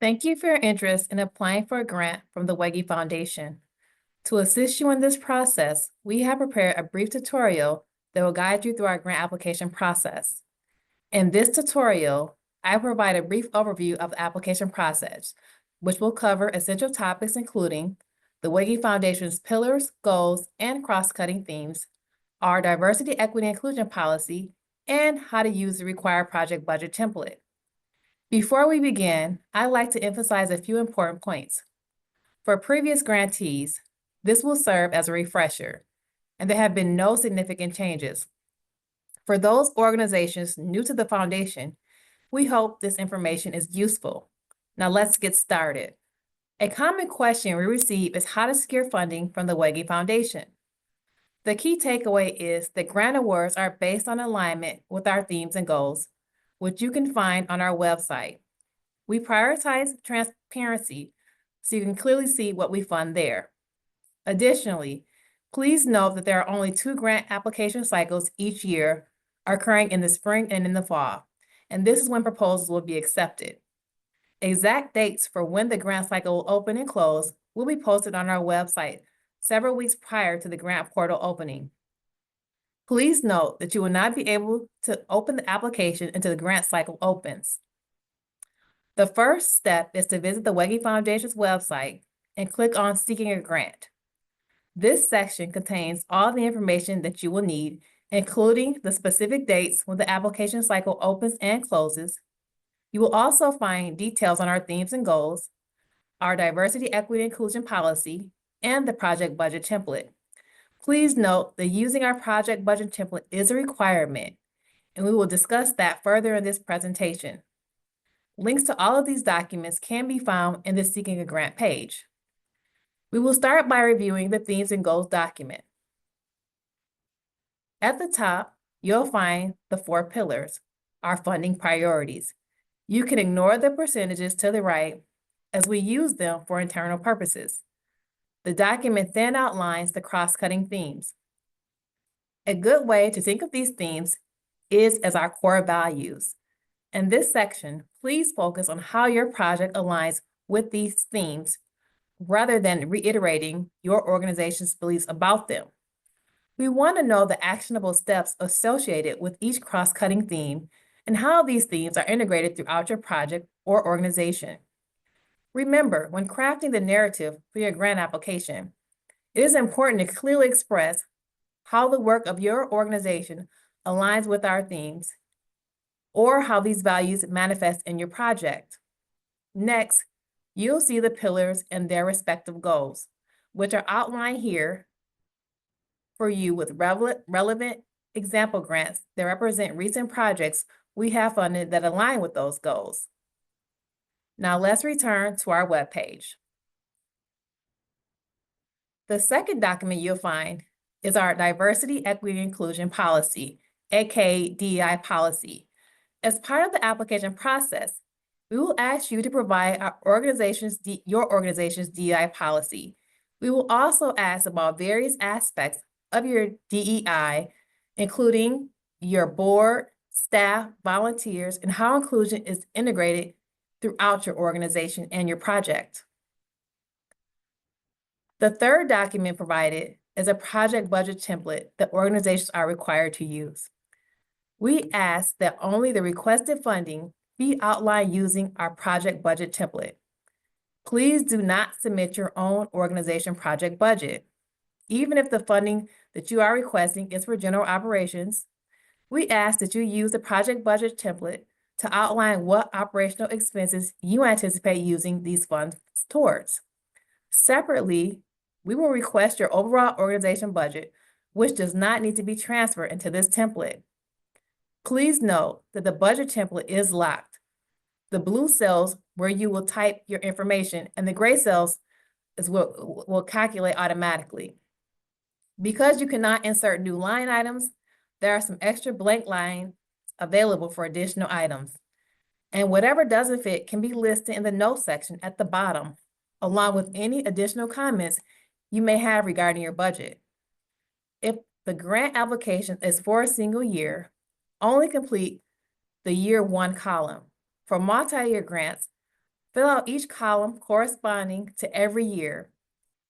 Thank you for your interest in applying for a grant from the Wege Foundation. To assist you in this process, we have prepared a brief tutorial that will guide you through our grant application process. In this tutorial, I provide a brief overview of the application process, which will cover essential topics including the Wege Foundation's pillars, goals, and cross-cutting themes, our diversity, equity, and inclusion policy, and how to use the required project budget template. Before we begin, I'd like to emphasize a few important points. For previous grantees, this will serve as a refresher, and there have been no significant changes. For those organizations new to the foundation, we hope this information is useful. Now let's get started. A common question we receive is how to secure funding from the Wege Foundation. The key takeaway is that grant awards are based on alignment with our themes and goals, which you can find on our website. We prioritize transparency so you can clearly see what we fund there. Additionally, please note that there are only 2 grant application cycles each year occurring in the spring and in the fall, and this is when proposals will be accepted. Exact dates for when the grant cycle will open and close will be posted on our website several weeks prior to the grant portal opening. Please note that you will not be able to open the application until the grant cycle opens. The first step is to visit the Wege Foundation's website and click on Seeking a Grant. This section contains all the information that you will need, including the specific dates when the application cycle opens and closes. You will also find details on our themes and goals, our diversity, equity, and inclusion policy, and the project budget template. Please note that using our project budget template is a requirement, and we will discuss that further in this presentation. Links to all of these documents can be found in the Seeking a Grant page. We will start by reviewing the themes and goals document. At the top, you'll find the 4 pillars, our funding priorities. You can ignore the percentages to the right as we use them for internal purposes. The document then outlines the cross-cutting themes. A good way to think of these themes is as our core values. In this section, please focus on how your project aligns with these themes rather than reiterating your organization's beliefs about them. We want to know the actionable steps associated with each cross-cutting theme and how these themes are integrated throughout your project or organization. Remember, when crafting the narrative for your grant application, it is important to clearly express how the work of your organization aligns with our themes or how these values manifest in your project. Next, you'll see the pillars and their respective goals, which are outlined here for you with relevant example grants that represent recent projects we have funded that align with those goals. Now let's return to our webpage. The second document you'll find is our Diversity, Equity, and Inclusion Policy, aka DEI policy. As part of the application process, we will ask you to provide your organization's DEI policy. We will also ask about various aspects of your DEI, including your board, staff, volunteers, and how inclusion is integrated throughout your organization and your project. The third document provided is a project budget template that organizations are required to use. We ask that only the requested funding be outlined using our project budget template. Please do not submit your own organization project budget. Even if the funding that you are requesting is for general operations, we ask that you use the project budget template to outline what operational expenses you anticipate using these funds towards. Separately, we will request your overall organization budget, which does not need to be transferred into this template. Please note that the budget template is locked. The blue cells where you will type your information and the gray cells is what will calculate automatically. Because you cannot insert new line items, there are some extra blank lines available for additional items. And whatever doesn't fit can be listed in the notes section at the bottom, along with any additional comments you may have regarding your budget. If the grant application is for a single year, only complete the year 1 column. For multi-year grants, Fill out each column corresponding to every year.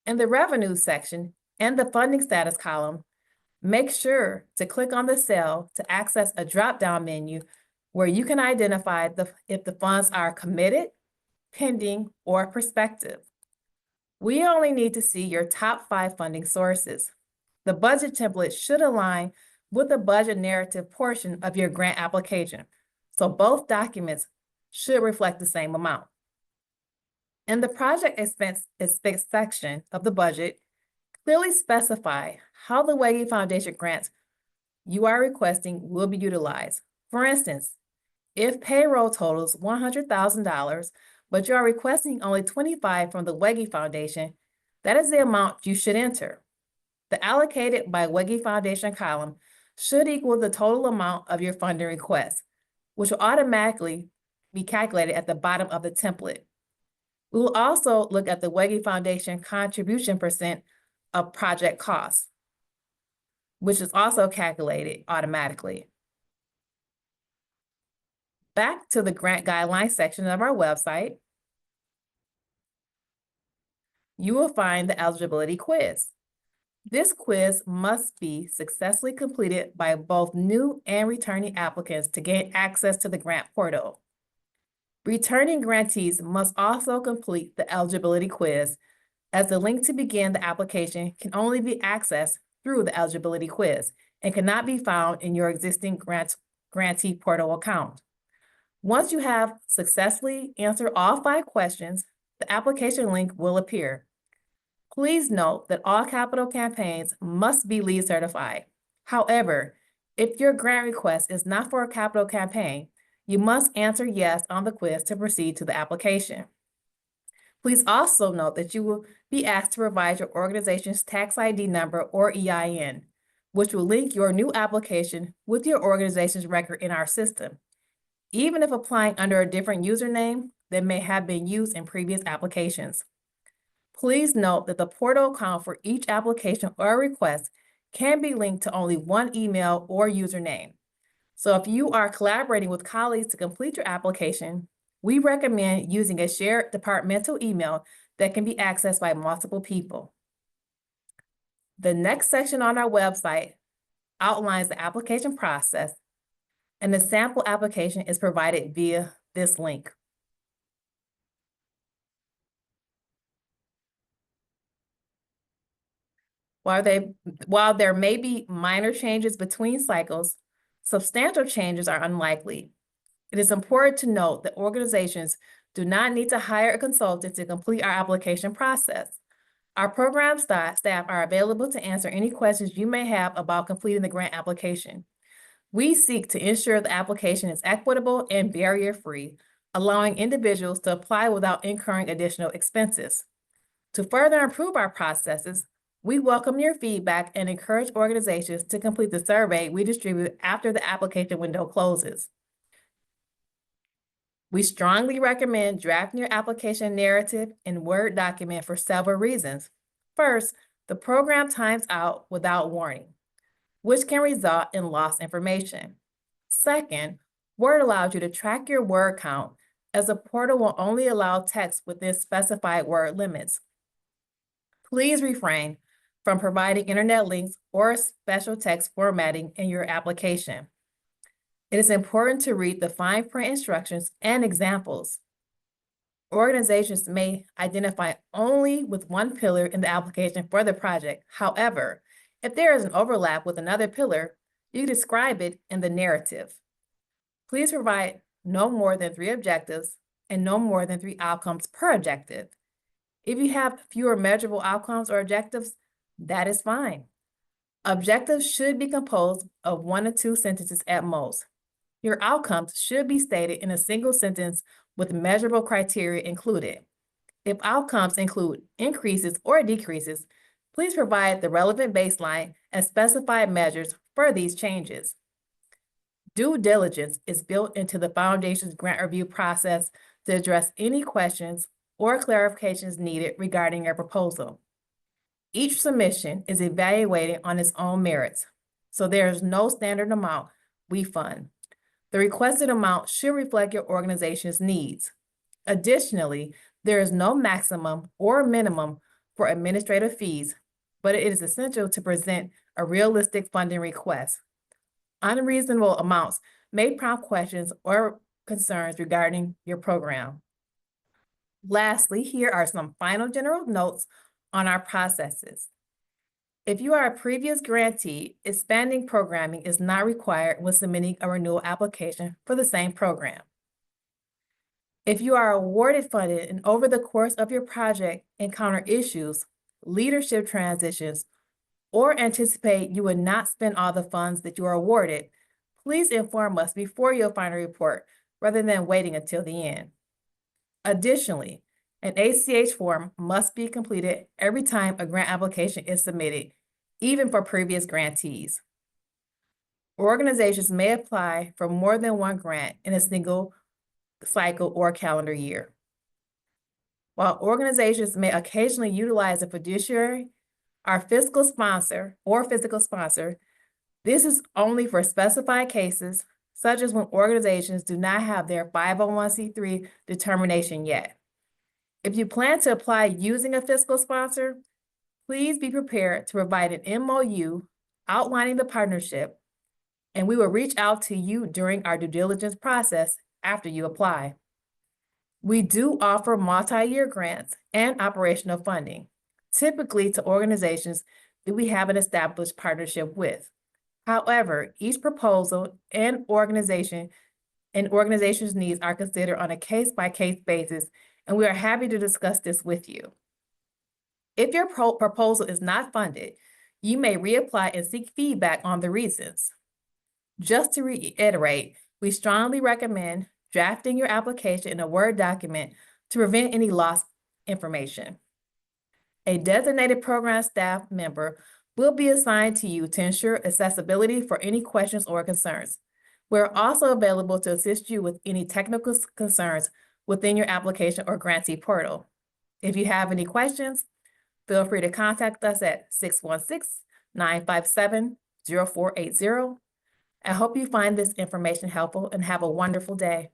In the revenue section and the funding status column, make sure to click on the cell to access a drop-down menu where you can identify if the funds are committed, pending, or prospective. We only need to see your top 5 funding sources. The budget template should align with the budget narrative portion of your grant application, so both documents should reflect the same amount. In the project expense section of the budget, clearly specify how the Wege Foundation grants you are requesting will be utilized. For instance, if payroll totals $100,000, but you are requesting only $25,000 from the Wege Foundation, that is the amount you should enter. The allocated by Wege Foundation column should equal the total amount of your funding request, which will automatically be calculated at the bottom of the template. We will also look at the Wege Foundation contribution percent of project costs, which is also calculated automatically. Back to the grant guidelines section of our website, you will find the eligibility quiz. This quiz must be successfully completed by both new and returning applicants to gain access to the grant portal. Returning grantees must also complete the eligibility quiz, as the link to begin the application can only be accessed through the eligibility quiz and cannot be found in your existing grantee portal account. Once you have successfully answered all 5 questions, the application link will appear. Please note that all capital campaigns must be LEED certified. However, if your grant request is not for a capital campaign, you must answer yes on the quiz to proceed to the application. Please also note that you will be asked to provide your organization's tax ID number or EIN, which will link your new application with your organization's record in our system, even if applying under a different username that may have been used in previous applications. Please note that the portal account for each application or request can be linked to only one email or username. So if you are collaborating with colleagues to complete your application, we recommend using a shared departmental email that can be accessed by multiple people. The next section on our website outlines the application process, and the sample application is provided via this link. While there may be minor changes between cycles, substantial changes are unlikely. It is important to note that organizations do not need to hire a consultant to complete our application process. Our program staff are available to answer any questions you may have about completing the grant application. We seek to ensure the application is equitable and barrier-free, allowing individuals to apply without incurring additional expenses. To further improve our processes, we welcome your feedback and encourage organizations to complete the survey we distribute after the application window closes. We strongly recommend drafting your application narrative in Word document for several reasons. First, the program times out without warning, which can result in lost information. Second, Word allows you to track your word count, as the portal will only allow text within specified word limits. Please refrain from providing internet links or special text formatting in your application. It is important to read the fine print instructions and examples. Organizations may identify only with one pillar in the application for the project. However, if there is an overlap with another pillar, you describe it in the narrative. Please provide no more than 3 objectives and no more than 3 outcomes per objective. If you have fewer measurable outcomes or objectives, that is fine. Objectives should be composed of 1 to 2 sentences at most. Your outcomes should be stated in a single sentence with measurable criteria included. If outcomes include increases or decreases, please provide the relevant baseline and specified measures for these changes. Due diligence is built into the Foundation's grant review process to address any questions or clarifications needed regarding your proposal. Each submission is evaluated on its own merits, so there is no standard amount we fund. The requested amount should reflect your organization's needs. Additionally, there is no maximum or minimum for administrative fees, but it is essential to present a realistic funding request. Unreasonable amounts may prompt questions or concerns regarding your program. Lastly, here are some final general notes on our processes. If you are a previous grantee, expanding programming is not required when submitting a renewal application for the same program. If you are awarded funding and over the course of your project encounter issues, leadership transitions, or anticipate you will not spend all the funds that you are awarded, please inform us before your final report rather than waiting until the end. Additionally, an ACH form must be completed every time a grant application is submitted, even for previous grantees. Organizations may apply for more than one grant in a single cycle or calendar year. While organizations may occasionally utilize a fiduciary, our fiscal sponsor, this is only for specified cases, such as when organizations do not have their 501c3 determination yet. If you plan to apply using a fiscal sponsor, please be prepared to provide an MOU outlining the partnership, and we will reach out to you during our due diligence process after you apply. We do offer multi-year grants and operational funding, typically to organizations that we have an established partnership with. However, each proposal and organization's needs are considered on a case-by-case basis, and we are happy to discuss this with you. If your proposal is not funded, you may reapply and seek feedback on the reasons. Just to reiterate, we strongly recommend drafting your application in a Word document to prevent any lost information. A designated program staff member will be assigned to you to ensure accessibility for any questions or concerns. We're also available to assist you with any technical concerns within your application or grantee portal. If you have any questions, feel free to contact us at 616-957-0480. I hope you find this information helpful and have a wonderful day.